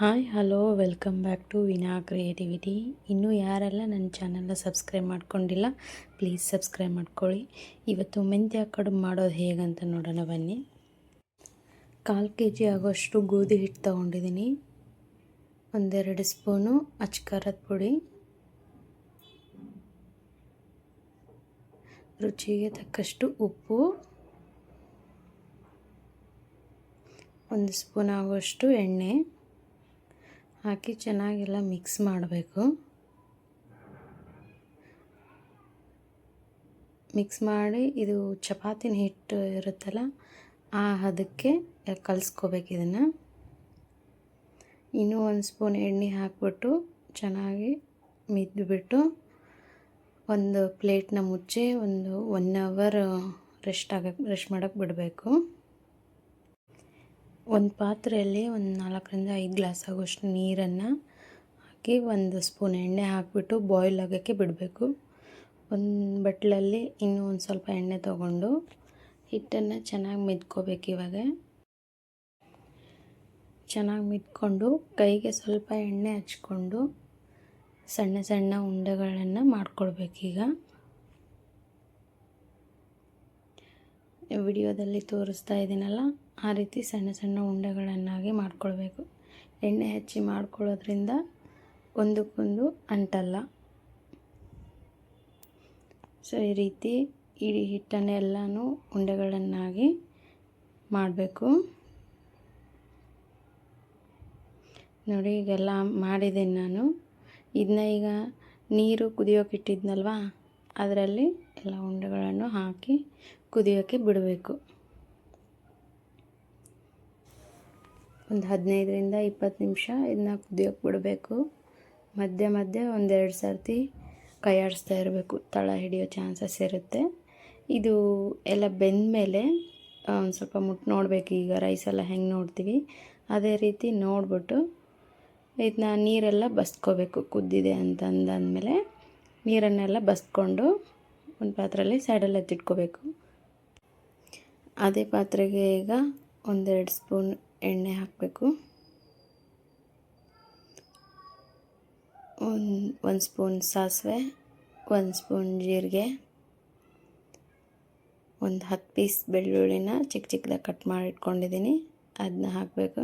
Hi hello welcome back to Veena creativity. ಇನ್ನೂ ಯಾರೆಲ್ಲ ನನ್ನ ಚಾನಲ್ನ ಸಬ್ಸ್ಕ್ರೈಬ್ ಮಾಡ್ಕೊಂಡಿಲ್ಲ ಪ್ಲೀಸ್ ಸಬ್ಸ್ಕ್ರೈಬ್ ಮಾಡ್ಕೊಳ್ಳಿ. ಇವತ್ತು ಮೆಂತ್ಯ ಕಡುಬು ಮಾಡೋದು ಹೇಗಂತ ನೋಡೋಣ ಬನ್ನಿ. 1/4 kg ಆಗೋಷ್ಟು ಗೋಧಿ ಹಿಟ್ಟು ತೊಗೊಂಡಿದ್ದೀನಿ. 1-2 ಸ್ಪೂನು ಅಚ್ಕಾರದ ಪುಡಿ, ರುಚಿಗೆ ತಕ್ಕಷ್ಟು ಉಪ್ಪು, 1 ಸ್ಪೂನ್ ಆಗೋಷ್ಟು ಎಣ್ಣೆ ಹಾಕಿ ಚೆನ್ನಾಗೆಲ್ಲ ಮಿಕ್ಸ್ ಮಾಡಬೇಕು. ಮಿಕ್ಸ್ ಮಾಡಿ ಇದು ಚಪಾತಿನ ಹಿಟ್ಟು ಇರುತ್ತಲ್ಲ ಆ ಹದಕ್ಕೆ ಕಲಿಸ್ಕೋಬೇಕು. ಇದನ್ನು ಇನ್ನೂ 1 ಸ್ಪೂನ್ ಎಣ್ಣೆ ಹಾಕ್ಬಿಟ್ಟು ಚೆನ್ನಾಗಿ ಮಿದ್ದುಬಿಟ್ಟು ಒಂದು ಪ್ಲೇಟ್ನ ಮುಚ್ಚಿ 1 ಅವರ್ ರೆಸ್ಟ್ ಮಾಡೋಕ್ಕೆ ಬಿಡಬೇಕು. ಒಂದು ಪಾತ್ರೆಯಲ್ಲಿ 4ರಿಂದ 5 ಗ್ಲಾಸ್ ಆಗೋಷ್ಟು ನೀರನ್ನು ಹಾಕಿ 1 ಸ್ಪೂನ್ ಎಣ್ಣೆ ಹಾಕಿಬಿಟ್ಟು ಬಾಯ್ಲ್ ಆಗೋಕ್ಕೆ ಬಿಡಬೇಕು. ಒಂದು ಬಟ್ಲಲ್ಲಿ ಇನ್ನೂ ಒಂದು ಸ್ವಲ್ಪ ಎಣ್ಣೆ ತೊಗೊಂಡು ಹಿಟ್ಟನ್ನು ಚೆನ್ನಾಗಿ ಮಿದ್ಕೋಬೇಕು. ಇವಾಗ ಚೆನ್ನಾಗಿ ಮಿದ್ಕೊಂಡು ಕೈಗೆ ಸ್ವಲ್ಪ ಎಣ್ಣೆ ಹಚ್ಕೊಂಡು ಸಣ್ಣ ಸಣ್ಣ ಉಂಡೆಗಳನ್ನು ಮಾಡ್ಕೊಳ್ಬೇಕೀಗ. ವಿಡಿಯೋದಲ್ಲಿ ತೋರಿಸ್ತಾ ಇದ್ದೀನಲ್ಲ ಆ ರೀತಿ ಸಣ್ಣ ಸಣ್ಣ ಉಂಡೆಗಳನ್ನಾಗಿ ಮಾಡ್ಕೊಳ್ಬೇಕು. ಎಣ್ಣೆ ಹಚ್ಚಿ ಮಾಡ್ಕೊಳ್ಳೋದ್ರಿಂದ ಒಂದಕ್ಕೊಂದು ಅಂಟಲ್ಲ. ಸೊ ಈ ರೀತಿ ಇಡೀ ಹಿಟ್ಟನ್ನೆಲ್ಲನೂ ಉಂಡೆಗಳನ್ನಾಗಿ ಮಾಡಬೇಕು. ನೋಡಿ ಈಗೆಲ್ಲ ಮಾಡಿದ್ದೀನಿ ನಾನು. ಇದನ್ನ ಈಗ ನೀರು ಕುದಿಯೋಕೆ ಇಟ್ಟಿದ್ನಲ್ವ ಅದರಲ್ಲಿ ಎಲ್ಲ ಉಂಡೆಗಳನ್ನು ಹಾಕಿ ಕುದಿಯೋಕ್ಕೆ ಬಿಡಬೇಕು. ಒಂದು 15ರಿಂದ 20 ನಿಮಿಷ ಇದನ್ನ ಕುದಿಯೋಕ್ಕೆ ಬಿಡಬೇಕು. ಮಧ್ಯೆ ಮಧ್ಯೆ 1-2 ಸರ್ತಿ ಕೈ ಆಡಿಸ್ತಾ ಇರಬೇಕು, ತಳ ಹಿಡಿಯೋ ಚಾನ್ಸಸ್ ಇರುತ್ತೆ. ಇದು ಎಲ್ಲ ಬೆಂದ ಮೇಲೆ ಒಂದು ಸ್ವಲ್ಪ ಮುಟ್ಟು ನೋಡಬೇಕು. ಈಗ ರೈಸೆಲ್ಲ ಹೆಂಗೆ ನೋಡ್ತೀವಿ ಅದೇ ರೀತಿ ನೋಡಿಬಿಟ್ಟು ಇದನ್ನ ನೀರೆಲ್ಲ ಬಸ್ಕೋಬೇಕು. ಕುದ್ದಿದೆ ಅಂತಂದಾದ್ಮೇಲೆ ನೀರನ್ನೆಲ್ಲ ಬಸ್ಕೊಂಡು ಒಂದು ಪಾತ್ರೆಯಲ್ಲಿ ಸೈಡಲ್ಲಿ ಎತ್ತಿಟ್ಕೋಬೇಕು. ಅದೇ ಪಾತ್ರೆಗೆ ಈಗ 1-2 ಸ್ಪೂನ್ ಎಣ್ಣೆ ಹಾಕಬೇಕು. 1 ಸ್ಪೂನ್ ಸಾಸಿವೆ, 1 ಸ್ಪೂನ್ ಜೀರಿಗೆ, ಒಂದು 10 ಪೀಸ್ ಬೆಳ್ಳುಳ್ಳಿನ ಚಿಕ್ಕ ಚಿಕ್ಕದಾಗಿ ಕಟ್ ಮಾಡಿ ಇಟ್ಕೊಂಡಿದ್ದೀನಿ, ಅದನ್ನ ಹಾಕಬೇಕು.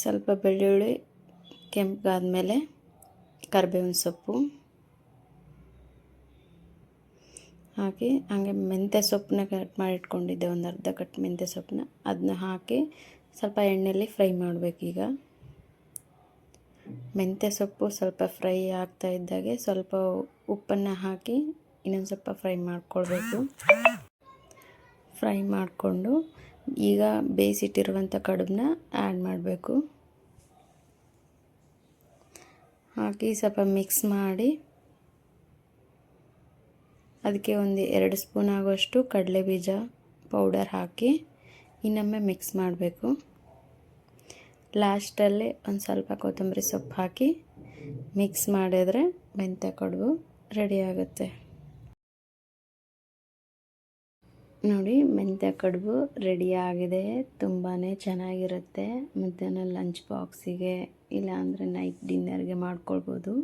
ಸ್ವಲ್ಪ ಬೆಳ್ಳುಳ್ಳಿ ಕೆಂಪಗಾದ್ಮೇಲೆ ಕರಿಬೇವಿನ ಸೊಪ್ಪು ಹಾಕಿ ಹಾಗೆ ಮೆಂತ್ಯ ಸೊಪ್ಪನ್ನ ಕಟ್ ಮಾಡಿ ಇಟ್ಕೊಂಡಿದ್ದೆ, ಒಂದು ಅರ್ಧ ಕಟ್ ಮೆಂತ್ಯ ಸೊಪ್ಪನ್ನ ಅದನ್ನ ಹಾಕಿ ಸ್ವಲ್ಪ ಎಣ್ಣೆಯಲ್ಲಿ ಫ್ರೈ ಮಾಡಬೇಕೀಗ. ಮೆಂತ್ಯ ಸೊಪ್ಪು ಸ್ವಲ್ಪ ಫ್ರೈ ಆಗ್ತಾ ಇದ್ದಾಗೆ ಸ್ವಲ್ಪ ಉಪ್ಪನ್ನು ಹಾಕಿ ಇನ್ನೊಂದು ಸ್ವಲ್ಪ ಫ್ರೈ ಮಾಡ್ಕೊಳ್ಬೇಕು. ಫ್ರೈ ಮಾಡಿಕೊಂಡು ಈಗ ಬೇಯಿಸಿಟ್ಟಿರುವಂಥ ಕಡುಬನ್ನ ಆ್ಯಡ್ ಮಾಡಬೇಕು. ಹಾಕಿ ಸ್ವಲ್ಪ ಮಿಕ್ಸ್ ಮಾಡಿ ಅದಕ್ಕೆ 1-2 ಸ್ಪೂನ್ ಆಗೋಷ್ಟು ಕಡಲೆಬೀಜ ಪೌಡರ್ ಹಾಕಿ ಇನ್ನೊಮ್ಮೆ ಮಿಕ್ಸ್ ಮಾಡಬೇಕು. ಲಾಸ್ಟಲ್ಲಿ ಒಂದು ಸ್ವಲ್ಪ ಕೊತ್ತಂಬರಿ ಸೊಪ್ಪು ಹಾಕಿ ಮಿಕ್ಸ್ ಮಾಡಿದ್ರೆ ಮೆಂತ್ಯ ಕಡುಬು ರೆಡಿ ಆಗುತ್ತೆ. ನೋಡಿ ಮೆಂತ್ಯ ಕಡುಬು ರೆಡಿ ಆಗಿದೆ. ತುಂಬಾ ಚೆನ್ನಾಗಿರುತ್ತೆ. ಮಧ್ಯಾಹ್ನ ಲಂಚ್ ಬಾಕ್ಸಿಗೆ ಇಲ್ಲಾಂದರೆ ನೈಟ್ ಡಿನ್ನರ್ಗೆ ಮಾಡ್ಕೊಳ್ಬೋದು.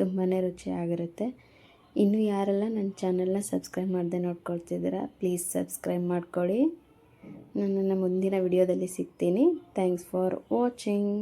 ತುಂಬಾ ರುಚಿಯಾಗಿರುತ್ತೆ. ಇನ್ನೂ ಯಾರೆಲ್ಲ ನನ್ನ ಚಾನಲ್ನ ಸಬ್ಸ್ಕ್ರೈಬ್ ಮಾಡದೆ ನೋಡ್ಕೊಳ್ತಿದ್ದೀರಾ ಪ್ಲೀಸ್ ಸಬ್ಸ್ಕ್ರೈಬ್ ಮಾಡ್ಕೊಳ್ಳಿ. ನಾನು ನನ್ನ ಮುಂದಿನ ವಿಡಿಯೋದಲ್ಲಿ ಸಿಗ್ತೀನಿ. Thanks for watching.